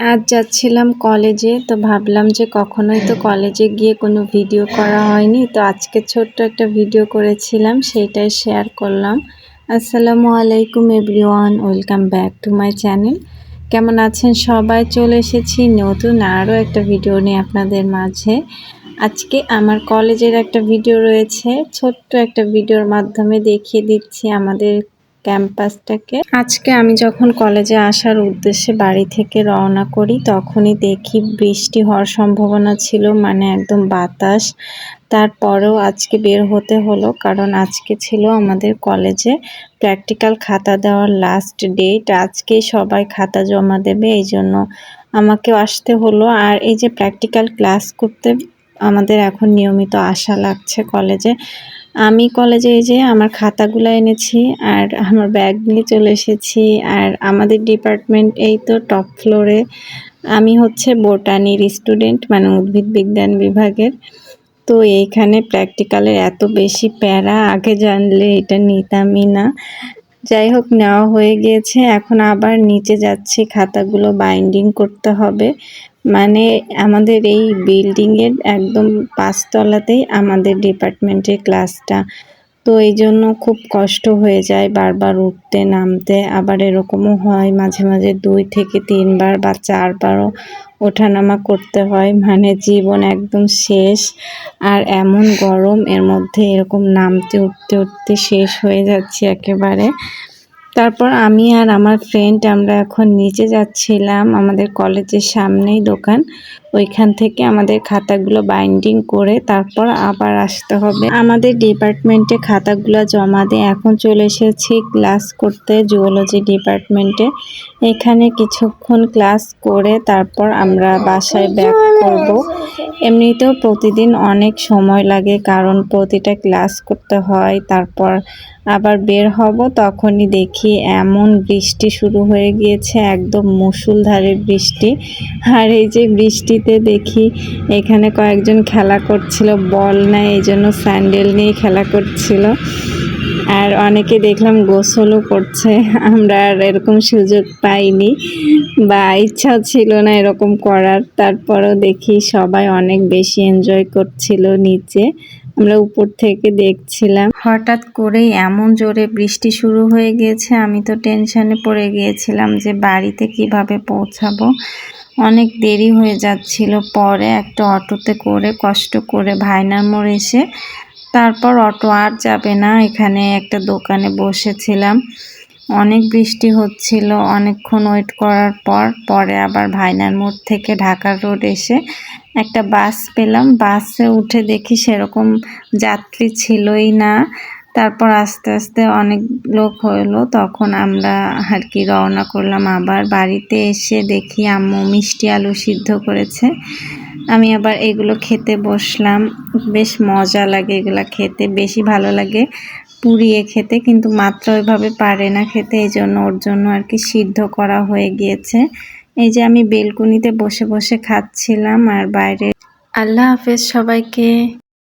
আজ যাচ্ছিলাম কলেজে, তো ভাবলাম যে কখনোই তো কলেজে গিয়ে কোনো ভিডিও করা হয়নি, তো আজকে ছোট্ট একটা ভিডিও করেছিলাম, সেইটাই শেয়ার করলাম। আসসালামু আলাইকুম everyone, welcome back to my channel. কেমন আছেন সবাই? চলে এসেছি নতুন আরও একটা ভিডিও নিয়ে আপনাদের মাঝে। আজকে আমার কলেজের একটা ভিডিও রয়েছে, ছোট্ট একটা ভিডিওর মাধ্যমে দেখিয়ে দিচ্ছি আমাদের ক্যাম্পাসটাকে। আজকে আমি যখন কলেজে আসার উদ্দেশ্যে বাড়ি থেকে রওনা করি তখনই দেখি বৃষ্টি হওয়ার সম্ভাবনা ছিল, মানে একদম বাতাস। তারপরেও আজকে বের হতে হলো, কারণ আজকে ছিল আমাদের কলেজে প্র্যাকটিক্যাল খাতা দেওয়ার লাস্ট ডেট। আজকেই সবাই খাতা জমা দেবে, এই জন্য আমাকেও আসতে হলো। আর এই যে প্র্যাকটিক্যাল ক্লাস করতে আমাদের এখন নিয়মিত আসা লাগছে কলেজে। আমি কলেজে এই যে আমার খাতাগুলো এনেছি আর আমার ব্যাগ নিয়ে চলে এসেছি। আর আমাদের ডিপার্টমেন্ট এই তো টপ ফ্লোরে। আমি হচ্ছে বোটানির স্টুডেন্ট, মানে উদ্ভিদ বিজ্ঞান বিভাগের। তো এইখানে প্র্যাকটিক্যালের এত বেশি প্যারা, আগে জানলে এটা নিতামই না। যাই হোক, নেওয়া হয়ে গিয়েছে, এখন আবার নিচে যাচ্ছি, খাতাগুলো বাইন্ডিং করতে হবে। মানে আমাদের এই বিল্ডিংয়ের একদম ৫ তলাতেই আমাদের ডিপার্টমেন্টের ক্লাসটা। তো এই জন্য খুব কষ্ট হয়ে যায় বারবার উঠতে নামতে। আবার এরকমও হয় মাঝে মাঝে ২ থেকে ৩ বার বা ৪ বারও ওঠানামা করতে হয়, মানে জীবন একদম শেষ। আর এমন গরম, এর মধ্যে এরকম নামতে উঠতে উঠতে শেষ হয়ে যাচ্ছি একেবারে। তারপর আমি আর আমার ফ্রেন্ড আমরা এখন নিচে যাচ্ছিলাম, আমাদের কলেজের সামনেই দোকান, ওইখান থেকে আমাদের খাতাগুলো বাইন্ডিং করে তারপর আবার আসতে হবে আমাদের ডিপার্টমেন্টে খাতাগুলো জমা দিয়ে। এখন চলে এসেছি ক্লাস করতে জুওলজি ডিপার্টমেন্টে। এখানে কিছুক্ষণ ক্লাস করে তারপর আমরা বাসায় ব্যাক করব। এমনিতেও প্রতিদিন অনেক সময় লাগে, কারণ প্রতিটা ক্লাস করতে হয়, তারপর আবার বের হব। তখনই দেখি এমন বৃষ্টি শুরু হয়ে গিয়েছে, একদম মুষলধারে বৃষ্টি। আর এই যে বৃষ্টিতে দেখি এখানে কয়েকজন খেলা করছিল, বল নাই এই জন্য স্যান্ডেল নিয়ে খেলা করছিল। আর অনেকে দেখলাম গোসলও করছে। আমরা আর এরকম সুযোগ পাইনি বা ইচ্ছাও ছিল না এরকম করার। তারপরও দেখি সবাই অনেক বেশি এনজয় করছিল নিচে, আমরা উপর থেকে দেখছিলাম। হঠাৎ করেই এমন জোরে বৃষ্টি শুরু হয়ে গিয়েছে, আমি তো টেনশনে পড়ে গিয়েছিলাম যে বাড়িতে কিভাবে পৌঁছাবো। অনেক দেরি হয়ে যাচ্ছিল। পরে একটা অটোতে করে কষ্ট করে ভাইনার মোড় এসে তারপর অটো আর যাবে না, এখানে একটা দোকানে বসেছিলাম। অনেক বৃষ্টি হচ্ছিল, অনেকক্ষণ ওয়েট করার পর পরে আবার ভাইনার মোড় থেকে ঢাকা রোড এসে একটা বাস পেলাম। বাসে উঠে দেখি সেরকম যাত্রী ছিলই না। তারপর আস্তে আস্তে অনেক লোক হলো, তখন আমরা আর কি রওনা করলাম। আবার বাড়িতে এসে দেখি আম্মু মিষ্টি আলু সিদ্ধ করেছে। আমি আবার এগুলো খেতে বসলাম। বেশ মজা লাগে এগুলা খেতে, বেশি ভালো লাগে পুড়িয়ে খেতে, কিন্তু মাত্র ওইভাবে পারে না খেতে, এই জন্য ওর জন্য আর কি সিদ্ধ করা হয়ে গিয়েছে। এই যে আমি বেলকুনিতে বসে বসে খাচ্ছিলাম আর বাইরে। আল্লাহ হাফেজ সবাইকে।